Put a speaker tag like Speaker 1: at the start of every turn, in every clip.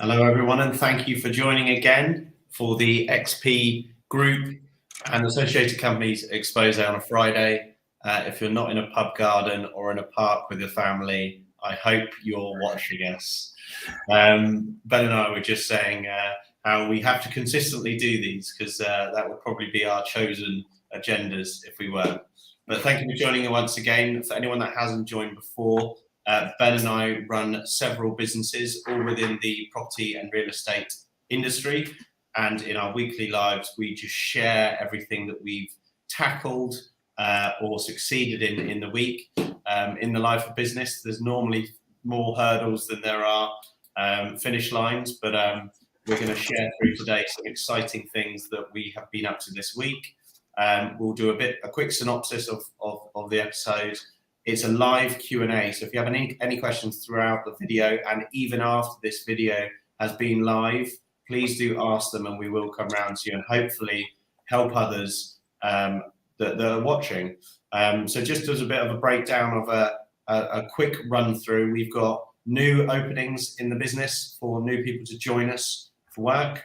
Speaker 1: Hello, everyone, and thank you for joining again for the XP Group and Associated Companies Expose on a Friday. If you're not in a pub garden or in a park with your family, I hope you're watching us. Ben and I were just saying how we have to consistently do these because that would probably be our chosen agendas if we weren't. But thank you for joining us once again. For anyone that hasn't joined before, Ben and I run several businesses, all within the property and real estate industry. And in our weekly lives, we just share everything that we've tackled or succeeded in the week. In the life of business, there's normally more hurdles than there are finish lines, but we're going to share through today some exciting things that we have been up to this week. We'll do a quick synopsis of the episode. It's a live Q&A, so if you have any questions throughout the video and even after this video has been live, please do ask them and we will come round to you and hopefully help others that are watching. So just as a bit of a breakdown of a quick run through, we've got new openings in the business for new people to join us for work.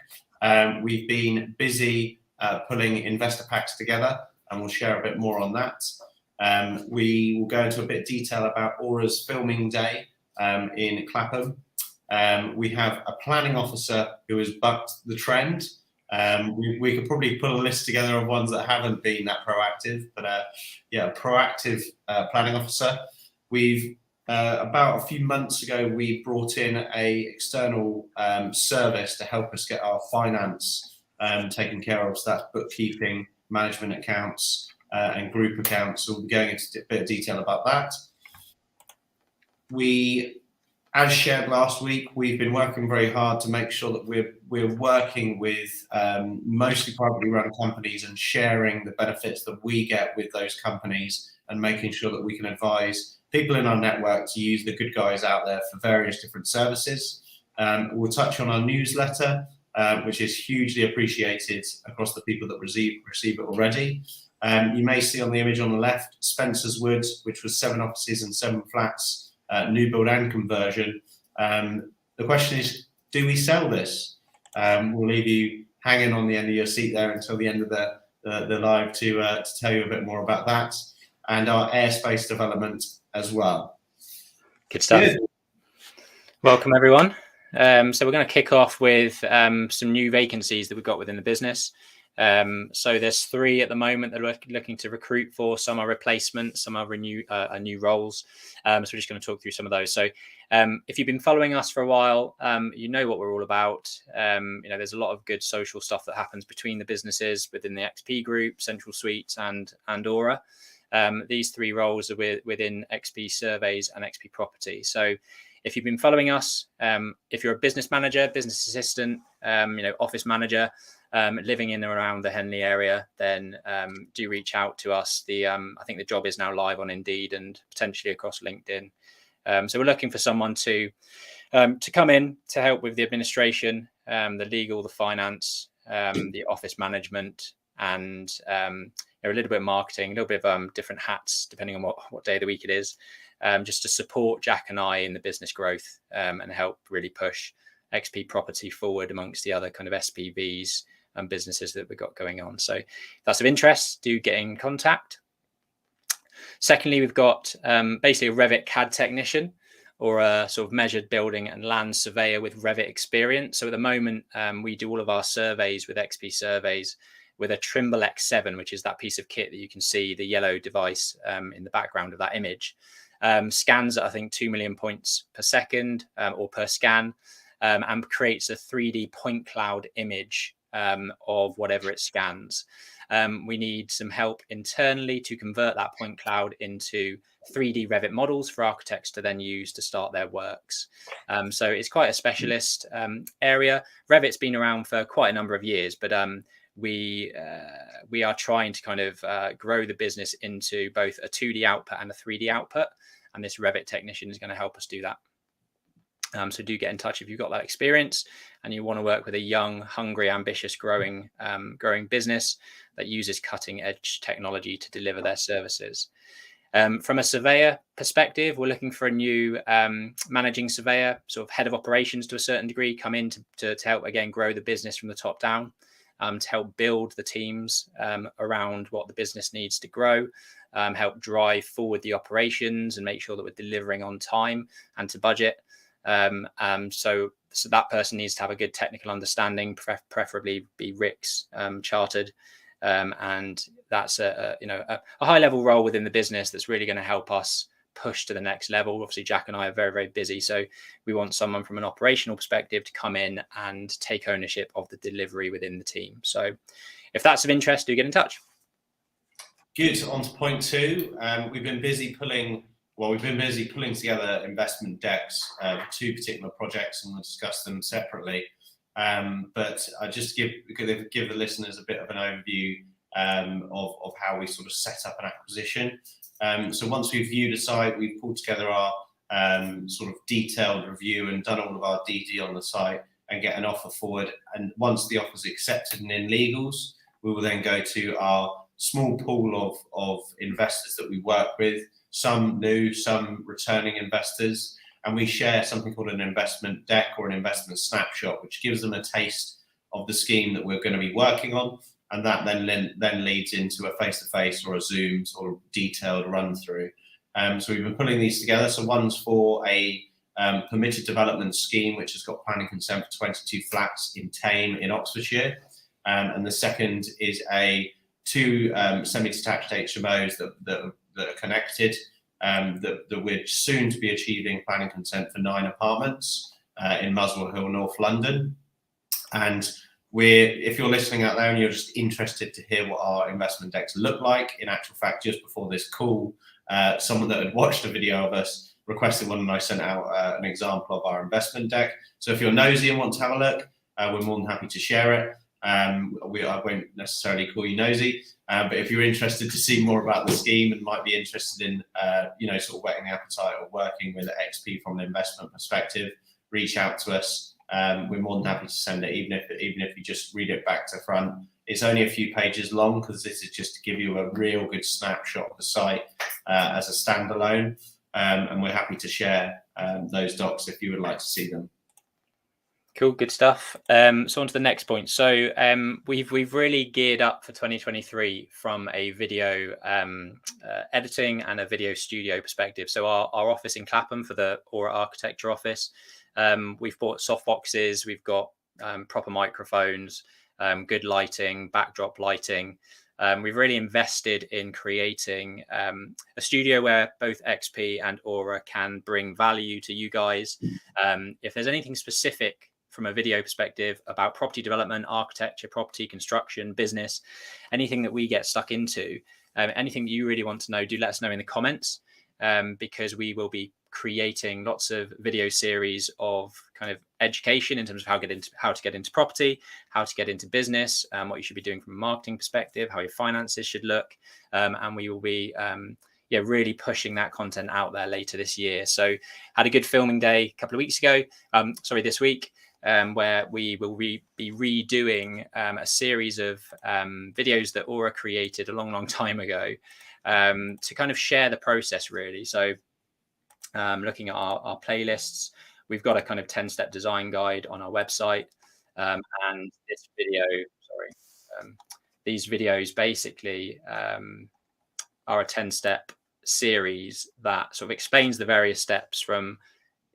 Speaker 1: We've been busy pulling investor packs together and we'll share a bit more on that. We will go into a bit of detail about Aura's filming day in Clapham. We have a planning officer who has bucked the trend. We could probably put a list together of ones that haven't been that proactive, but proactive planning officer. We've about a few months ago, we brought in a external service to help us get our finance taken care of. So that's bookkeeping, management accounts, and group accounts. So we'll be going into a bit of detail about that. We, as shared last week, we've been working very hard to make sure that we're working with mostly privately run companies and sharing the benefits that we get with those companies and making sure that we can advise people in our network to use the good guys out there for various different services. We'll touch on our newsletter, which is hugely appreciated across the people that receive it already. You may see on the image on the left, Spencer's Wood, which was 7 offices and 7 flats, new build and conversion. The question is, do we sell this? We'll leave you hanging on the end of your seat there until the end of the live to tell you a bit more about that and our airspace development as well.
Speaker 2: Good stuff. Good. Welcome, everyone. So we're going to kick off with some new vacancies that we've got within the business. So there's 3 at the moment that we're looking to recruit for. Some are replacements, some are new roles. So we're just going to talk through some of those. So if you've been following us for a while, you know what we're all about. There's a lot of good social stuff that happens between the businesses within the XP Group, Central Suites and Aura. These 3 roles are within XP Surveys and XP Property. So if you've been following us, if you're a business manager, business assistant, office manager, living in and around the Henley area, then do reach out to us. I think the job is now live on Indeed and potentially across LinkedIn. So we're looking for someone to come in to help with the administration, the legal, the finance, the office management, and a little bit of marketing, a little bit of different hats depending on what day of the week it is, just to support Jack and I in the business growth and help really push XP Property forward amongst the other kind of SPVs and businesses that we've got going on. So if that's of interest, do get in contact. Secondly, we've got basically a Revit CAD technician or a sort of measured building and land surveyor with Revit experience. So at the moment, we do all of our surveys with XP Surveys with a Trimble X7, which is that piece of kit that you can see, the yellow device in the background of that image. Scans at, I think, 2 million points per second or per scan, and creates a 3D point cloud image of whatever it scans. We need some help internally to convert that point cloud into 3D Revit models for architects to then use to start their works. So it's quite a specialist area. Revit's been around for quite a number of years, but we are trying to kind of grow the business into both a 2D output and a 3D output. And this Revit technician is going to help us do that. So do get in touch if you've got that experience and you want to work with a young, hungry, ambitious, growing business that uses cutting edge technology to deliver their services. From a surveyor perspective, we're looking for a new managing surveyor, sort of head of operations to a certain degree, come in to help, again, grow the business from the top down, to help build the teams around what the business needs to grow, help drive forward the operations and make sure that we're delivering on time and to budget. So that person needs to have a good technical understanding, preferably be RICS chartered. And that's a high level role within the business that's really going to help us push to the next level. Obviously, Jack and I are very, very busy, so we want someone from an operational perspective to come in and take ownership of the delivery within the team. So if that's of interest, do get in touch.
Speaker 1: Good. On to point 2. We've been busy pulling together investment decks for 2 particular projects, and we'll discuss them separately. But I just give the listeners a bit of an overview of how we sort of set up an acquisition. So once we've viewed a site, we've pulled together our sort of detailed review and done all of our DD on the site and get an offer forward. And once the offer's accepted and in legals, we will then go to our small pool of investors that we work with, some new, some returning investors, and we share something called an investment deck or an investment snapshot, which gives them a taste of the scheme that we're going to be working on, and that then leads into a face-to-face or a Zoom sort of detailed run-through. So we've been putting these together. So one's for a permitted development scheme, which has got planning consent for 22 flats in Tame in Oxfordshire, and the second is 2 semi-detached HMOs that are connected, that we're soon to be achieving planning consent for 9 apartments in Muswell Hill, North London. And if you're listening out there and you're just interested to hear what our investment decks look like, in actual fact, just before this call, someone that had watched a video of us requested one, and I sent out an example of our investment deck. So if you're nosy and want to have a look, we're more than happy to share it. I won't necessarily call you nosy, but if you're interested to see more about the scheme and might be interested in, sort of whetting the appetite or working with XP from an investment perspective, reach out to us. We're more than happy to send it, even if you just read it back to front. It's only a few pages long because this is just to give you a real good snapshot of the site as a standalone, and we're happy to share those docs if you would like to see them.
Speaker 2: Cool, good stuff. So on to the next point. So we've really geared up for 2023 from a video editing and a video studio perspective. So our office in Clapham for the Aura Architecture office, we've bought soft boxes, we've got proper microphones, good lighting, backdrop lighting. We've really invested in creating a studio where both XP and Aura can bring value to you guys. If there's anything specific from a video perspective about property development, architecture, property construction, business, anything that we get stuck into, anything that you really want to know, do let us know in the comments, because we will be creating lots of video series of kind of education in terms of how to get into property, how to get into business, what you should be doing from a marketing perspective, how your finances should look, and we will be really pushing that content out there later this year. So had a good filming day a couple of weeks ago, this week, where we will be redoing a series of videos that Aura created a long time ago, to kind of share the process really. So looking at our playlists, we've got a kind of 10-step design guide on our website, and this video, these videos basically are a 10-step series that sort of explains the various steps from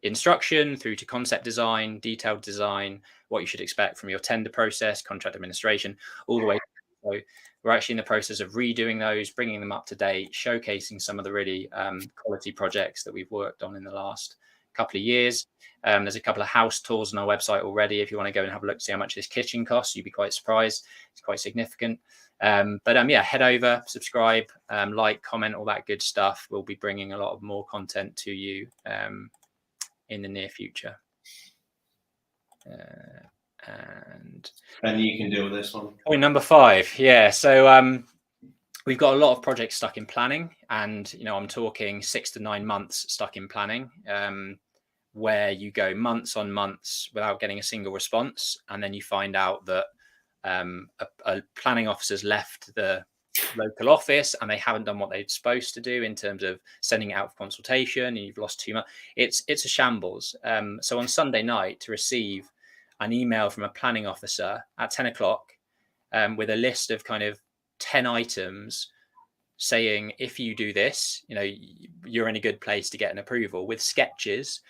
Speaker 2: instruction through to concept design, detailed design, what you should expect from your tender process, contract administration, all the way. So we're actually in the process of redoing those, bringing them up to date, showcasing some of the really quality projects that we've worked on in the last couple of years. There's a couple of house tours on our website already. If you want to go and have a look, see how much this kitchen costs, you'd be quite surprised. It's quite significant. Head over, subscribe, like, comment, all that good stuff. We'll be bringing a lot of more content to you in the near future.
Speaker 1: And you can deal with this one.
Speaker 2: Point number 5. Yeah. So we've got a lot of projects stuck in planning, and I'm talking 6 to 9 months stuck in planning, where you go months on months without getting a single response, and then you find out that a planning officer's left the local office and they haven't done what they're supposed to do in terms of sending it out for consultation, and you've lost too much. It's a shambles. So on Sunday night, to receive an email from a planning officer at 10 o'clock with a list of kind of 10 items saying, if you do this, you're in a good place to get an approval, with sketches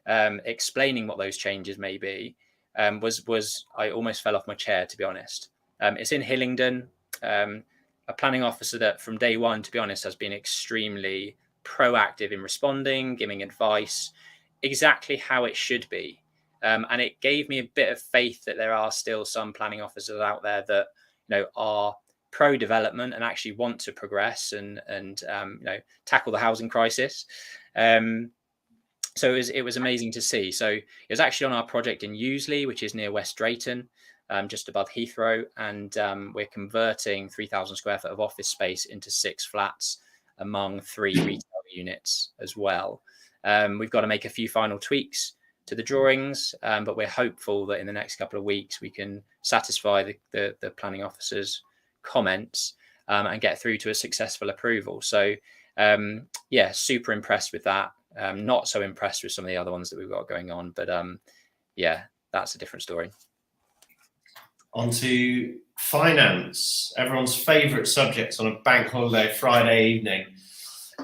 Speaker 2: explaining what those changes may be, was I almost fell off my chair, to be honest. It's in Hillingdon. A planning officer that from day one, to be honest, has been extremely proactive in responding, giving advice, exactly how it should be. And it gave me a bit of faith that there are still some planning officers out there that, are pro-development and actually want to progress and tackle the housing crisis. So it was amazing to see. So it was actually on our project in Useley, which is near West Drayton, just above Heathrow, and we're converting 3,000 square foot of office space into 6 flats among 3 retail units as well. We've got to make a few final tweaks to the drawings, but we're hopeful that in the next couple of weeks we can satisfy the planning officer's comments and get through to a successful approval. So super impressed with that. Not so impressed with some of the other ones that we've got going on, but that's a different story.
Speaker 1: On to finance, everyone's favourite subject on a bank holiday Friday evening,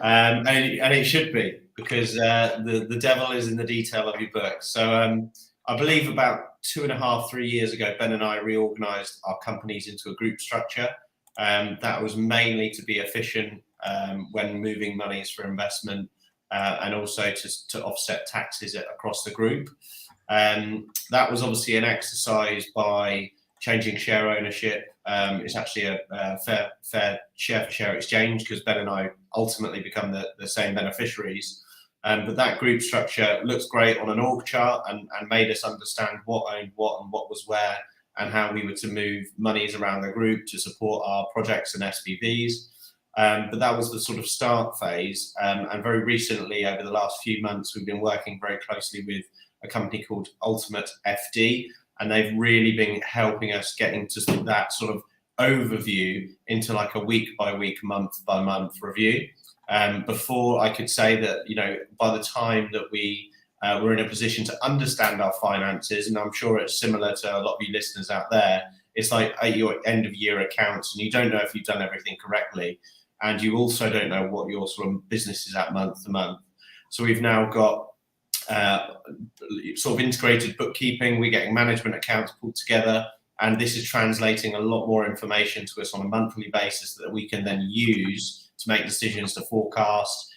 Speaker 1: and it should be, because the devil is in the detail of your book. So I believe about 2.5-3 years ago, Ben and I reorganised our companies into a group structure. That was mainly to be efficient when moving monies for investment, and also to offset taxes across the group. That was obviously an exercise by changing share ownership. It's actually a fair share for share exchange, because Ben and I ultimately become the same beneficiaries. But that group structure looks great on an org chart and made us understand what owned what and what was where, and how we were to move monies around the group to support our projects and SPVs. But that was the sort of start phase. And very recently, over the last few months, we've been working very closely with a company called Ultimate FD, and they've really been helping us get into that sort of overview into like a week by week, month by month review. Before I could say that, by the time that we were in a position to understand our finances, and I'm sure it's similar to a lot of you listeners out there, it's like at your end of year accounts and you don't know if you've done everything correctly. And you also don't know what your sort of business is at month to month. So we've now got sort of integrated bookkeeping. We're getting management accounts pulled together, and this is translating a lot more information to us on a monthly basis that we can then use to make decisions, to forecast,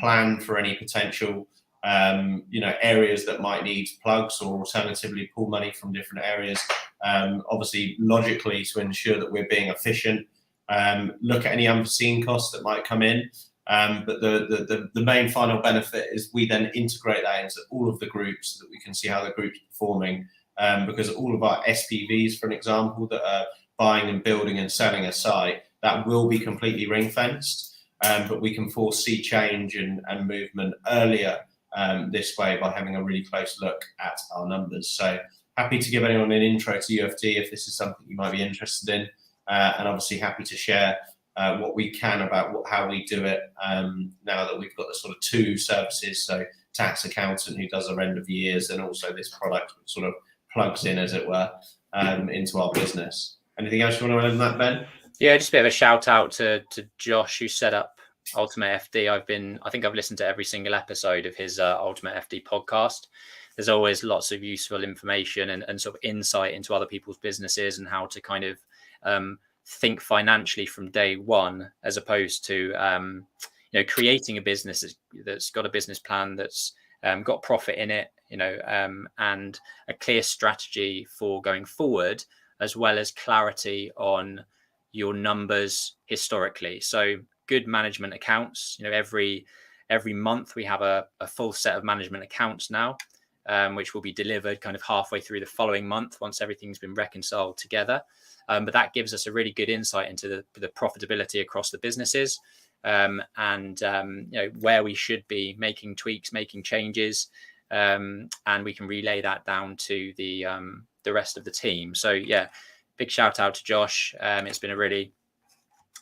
Speaker 1: plan for any potential areas that might need plugs, or alternatively pull money from different areas. Obviously, logically, to ensure that we're being efficient. Look at any unforeseen costs that might come in. But the main final benefit is we then integrate that into all of the groups so that we can see how the group's performing. Because all of our SPVs, for an example, that are buying and building and selling a site, that will be completely ring fenced. But we can foresee change and movement earlier this way by having a really close look at our numbers. So happy to give anyone an intro to UFD if this is something you might be interested in. And obviously happy to share what we can about how we do it now that we've got the sort of 2 services, so tax accountant who does our end of years, and also this product which sort of plugs in, as it were, into our business. Anything else you want to add on that, Ben?
Speaker 2: Yeah, just a bit of a shout out to Josh, who set up Ultimate FD. I think I've listened to every single episode of his Ultimate FD podcast. There's always lots of useful information and sort of insight into other people's businesses and how to kind of think financially from day one, as opposed to creating a business that's got a business plan that's got profit in it, and a clear strategy for going forward, as well as clarity on your numbers historically. So good management accounts. Every month we have a full set of management accounts now, which will be delivered kind of halfway through the following month once everything's been reconciled together. But that gives us a really good insight into the profitability across the businesses, and where we should be making tweaks, making changes, and we can relay that down to the rest of the team. So yeah, big shout out to Josh. It's been a really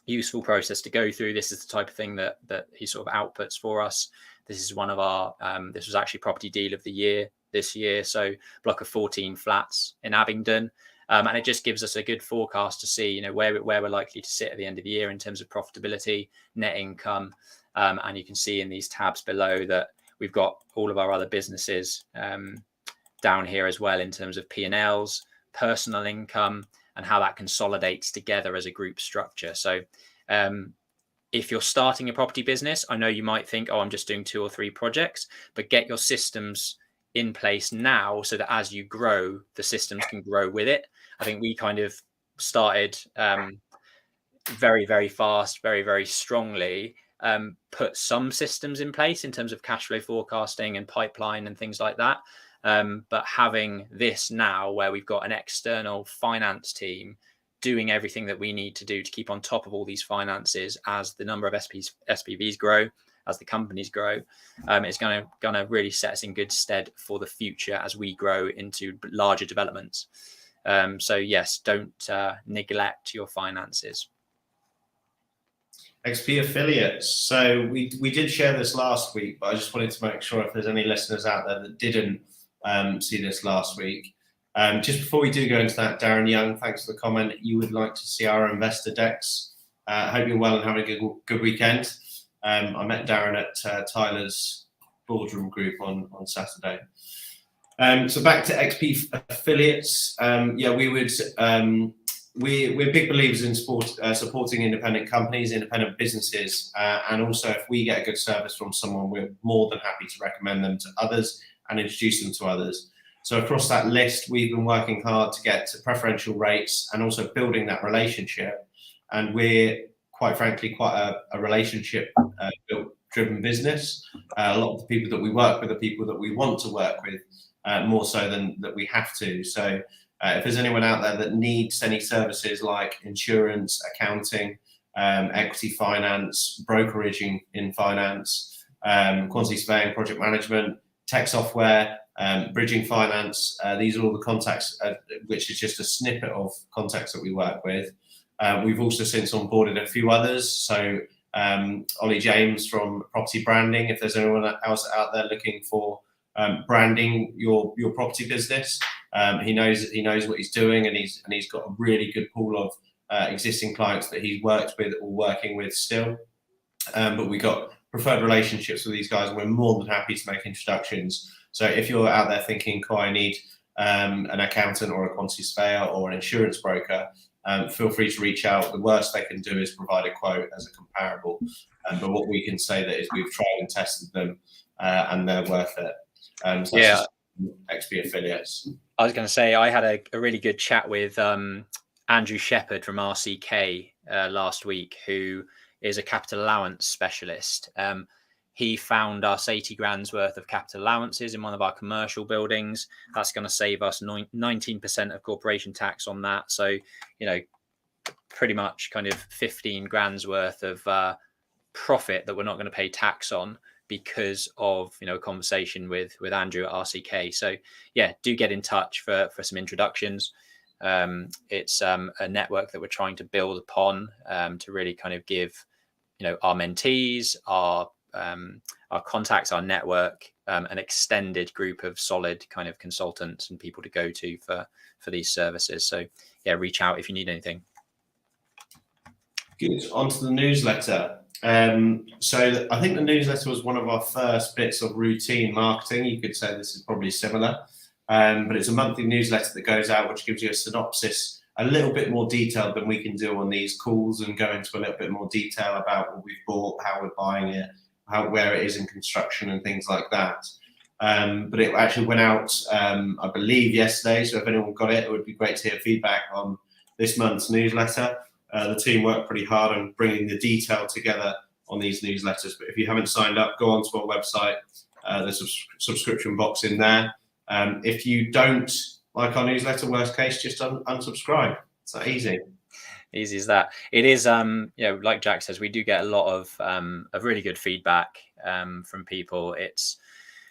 Speaker 2: useful process to go through. This is the type of thing that he sort of outputs for us. This is one of our, this was actually property deal of the year this year. So block of 14 flats in Abingdon. And it just gives us a good forecast to see, where we're likely to sit at the end of the year in terms of profitability, net income. And you can see in these tabs below that we've got all of our other businesses down here as well in terms of P&Ls, personal income, and how that consolidates together as a group structure. So if you're starting a property business, I know you might think, oh, I'm just doing 2 or 3 projects, but get your systems in place now so that as you grow, the systems can grow with it. I think we kind of started very, very fast, very, very strongly, put some systems in place in terms of cash flow forecasting and pipeline and things like that. But having this now where we've got an external finance team doing everything that we need to do to keep on top of all these finances as the number of SPVs grow, as the companies grow, it's going to really set us in good stead for the future as we grow into larger developments. So yes, don't neglect your finances.
Speaker 1: XP Affiliates. So we did share this last week, but I just wanted to make sure if there's any listeners out there that didn't see this last week. Just before we do go into that, Darren Young, thanks for the comment. You would like to see our investor decks. I hope you're well and having a good weekend. I met Darren at Tyler's boardroom group on Saturday. So back to XP Affiliates. We're big believers in supporting independent companies, independent businesses, and also if we get a good service from someone, we're more than happy to recommend them to others and introduce them to others. So across that list, we've been working hard to get to preferential rates and also building that relationship. And we're, quite frankly, quite a relationship driven business. A lot of the people that we work with are people that we want to work with, more so than that we have to. So if there's anyone out there that needs any services like insurance, accounting, equity finance, brokerage in finance, quantity surveying, project management, tech software, bridging finance, these are all the contacts, which is just a snippet of contacts that we work with. We've also since onboarded a few others. So Ollie James from Property Branding, if there's anyone else out there looking for branding your property business, he knows what he's doing, and he's got a really good pool of existing clients that he's worked with or working with still. But we got preferred relationships with these guys, and we're more than happy to make introductions. So if you're out there thinking, I need an accountant or a quantity surveyor or an insurance broker, feel free to reach out. The worst they can do is provide a quote as a comparable. But what we can say that is we've tried and tested them, and they're worth it. So yeah, XP Affiliates.
Speaker 2: I was going to say I had a really good chat with Andrew Shepherd from RCK last week, who is a capital allowance specialist. He found us 80 grand's worth of capital allowances in one of our commercial buildings. That's going to save us 19% of corporation tax on that. So, pretty much kind of 15 grand's worth of profit that we're not going to pay tax on because of, a conversation with Andrew at RCK. So yeah, do get in touch for some introductions. It's a network that we're trying to build upon to really kind of give, our mentees, our contacts, our network, an extended group of solid kind of consultants and people to go to for these services. So yeah, reach out if you need anything.
Speaker 1: Good. On to the newsletter. So I think the newsletter was one of our first bits of routine marketing. You could say this is probably similar, but it's a monthly newsletter that goes out, which gives you a synopsis, a little bit more detailed than we can do on these calls, and go into a little bit more detail about what we've bought, how we're buying it, where it is in construction and things like that. But it actually went out, I believe, yesterday. So if anyone got it, it would be great to hear feedback on this month's newsletter. The team worked pretty hard on bringing the detail together on these newsletters. But if you haven't signed up, go onto our website. There's a subscription box in there. If you don't like our newsletter, worst case, just unsubscribe. It's that easy.
Speaker 2: Easy as that. It is, like Jack says, we do get a lot of really good feedback from people. It's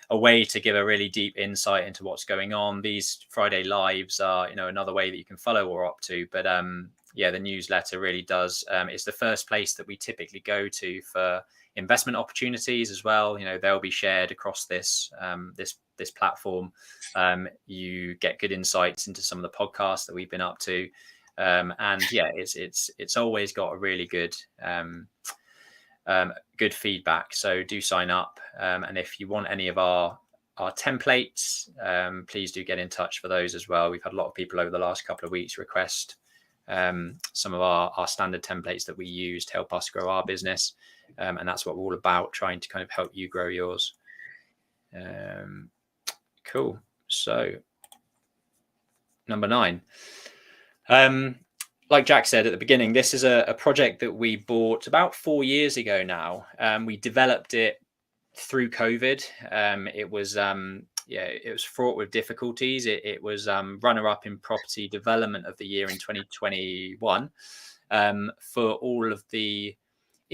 Speaker 2: a way to give a really deep insight into what's going on. These Friday lives are, another way that you can follow what we're up to. But the newsletter really does. It's the first place that we typically go to for investment opportunities as well. They'll be shared across this platform. You get good insights into some of the podcasts that we've been up to, and yeah, it's always got a really good good feedback. So do sign up, and if you want any of our templates, please do get in touch for those as well. We've had a lot of people over the last couple of weeks request some of our standard templates that we use to help us grow our business, and that's what we're all about, trying to kind of help you grow yours. Cool. So number 9, like Jack said at the beginning, this is a project that we bought about 4 years ago now. We developed it through COVID. It was fraught with difficulties. It was runner-up in property development of the year in 2021. For all of it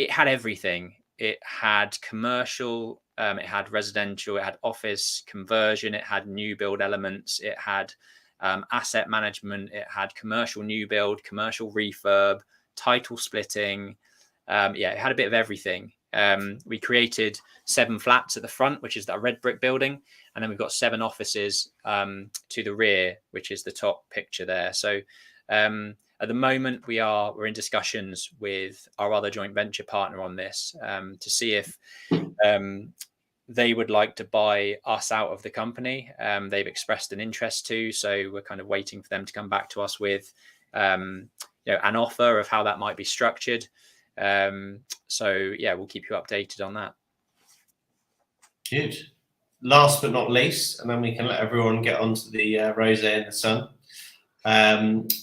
Speaker 2: had everything. It had commercial, it had residential, it had office conversion, it had new build elements, it had asset management, it had commercial new build, commercial refurb, title splitting. It had a bit of everything. We created 7 flats at the front, which is that red brick building, and then we've got 7 offices to the rear, which is the top picture there. So at the moment, we're in discussions with our other joint venture partner on this to see if they would like to buy us out of the company. They've expressed an interest too, so we're kind of waiting for them to come back to us with an offer of how that might be structured. So we'll keep you updated on that.
Speaker 1: Good. Last but not least, and then we can let everyone get onto the rosé in the sun.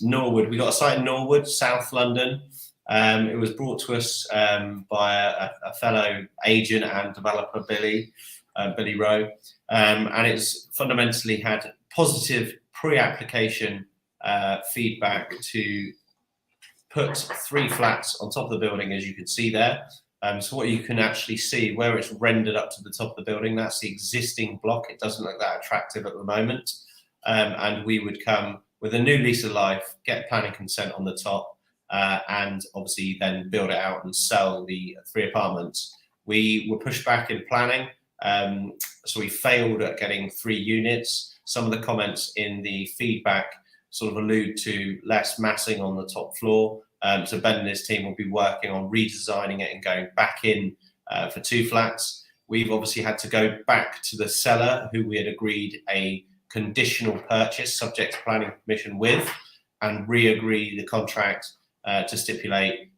Speaker 1: Norwood. We got a site in Norwood, South London. It was brought to us by a fellow agent and developer, Billy Rowe, and it's fundamentally had positive pre-application feedback to put 3 flats on top of the building, as you can see there. So what you can actually see where it's rendered up to the top of the building, that's the existing block. It doesn't look that attractive at the moment, and we would come with a new lease of life, get planning consent on the top, and obviously then build it out and sell the 3 apartments. We were pushed back in planning, so we failed at getting 3 units. Some of the comments in the feedback sort of allude to less massing on the top floor. So Ben and his team will be working on redesigning it and going back in for 2 flats. We've obviously had to go back to the seller who we had agreed a conditional purchase subject to planning permission with, and re-agree the contract to stipulate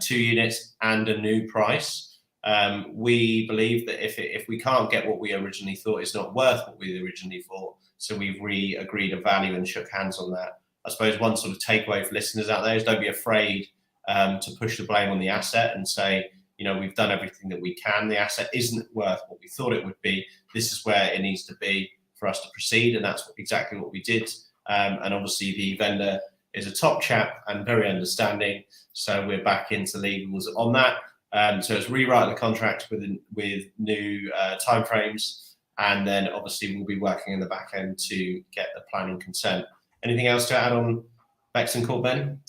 Speaker 1: 2 units and a new price. We believe that if we can't get what we originally thought, it's not worth what we originally thought. So we've re-agreed a value and shook hands on that. I suppose one sort of takeaway for listeners out there is don't be afraid to push the blame on the asset and say, we've done everything that we can. The asset isn't worth what we thought it would be. This is where it needs to be for us to proceed, and that's exactly what we did. And obviously the vendor is a top chap and very understanding, so we're back into legals on that. So it's rewrite the contract with new timeframes, and then obviously we'll be working in the back end to get the planning consent. Anything else to add on Bexon Court, Ben?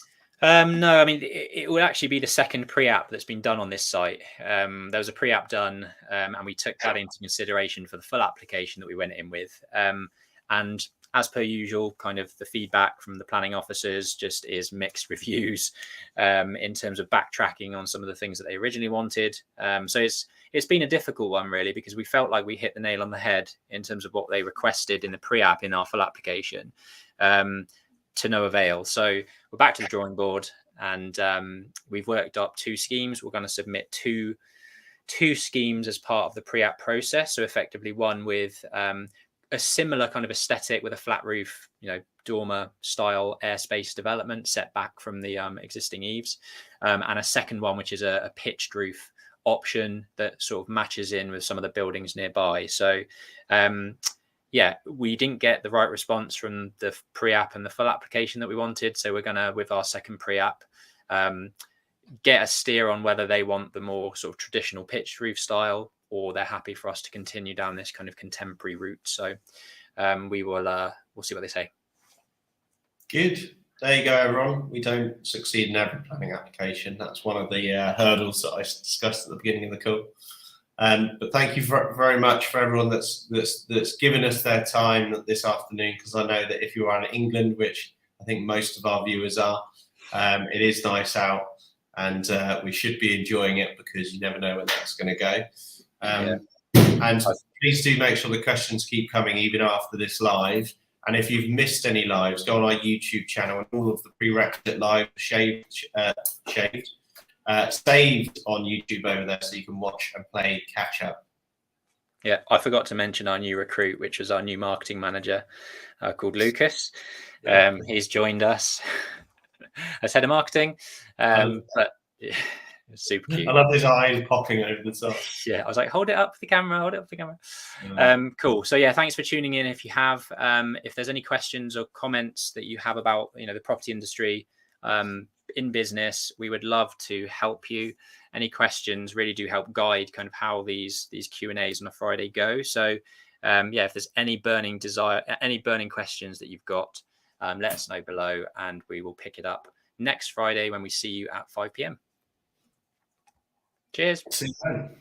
Speaker 2: No, I mean, it would actually be the second pre-app that's been done on this site. There was a pre-app done, and we took that into consideration for the full application that we went in with. And as per usual, kind of the feedback from the planning officers just is mixed reviews in terms of backtracking on some of the things that they originally wanted. So it's been a difficult one, really, because we felt like we hit the nail on the head in terms of what they requested in the pre-app in our full application. To no avail. So we're back to the drawing board, and we've worked up 2 schemes. We're going to submit two schemes as part of the pre-app process. So effectively one with a similar kind of aesthetic with a flat roof, dormer style airspace development set back from the existing eaves, and a second one which is a pitched roof option that sort of matches in with some of the buildings nearby. So we didn't get the right response from the pre-app and the full application that we wanted. So we're going to, with our second pre-app, get a steer on whether they want the more sort of traditional pitched roof style, or they're happy for us to continue down this kind of contemporary route. So we'll see what they say.
Speaker 1: Good. there you go, everyone. We don't succeed in every planning application. That's one of the hurdles that I discussed at the beginning of the call. But thank you very much for everyone that's given us their time this afternoon, because I know that if you are in England, which I think most of our viewers are, it is nice out, and we should be enjoying it, because you never know when that's going to go. And please do make sure the questions keep coming even after this live. And if you've missed any lives, go on our YouTube channel, and all of the prerequisite live saved on YouTube over there, so you can watch and play catch up.
Speaker 2: Yeah, I forgot to mention our new recruit, which was our new marketing manager called Lucas. He's joined us as head of marketing, but yeah, super cute.
Speaker 1: I love his eyes popping over the top.
Speaker 2: Yeah, I was like, hold it up for the camera, cool. So yeah, thanks for tuning in. If you have, if there's any questions or comments that you have about, the property industry in business, we would love to help you. Any questions really do help guide kind of how these Q&As on a Friday go. So yeah, if there's any burning questions that you've got, let us know below, and we will pick it up next Friday when we see you at 5 p.m. Cheers.
Speaker 1: See you then.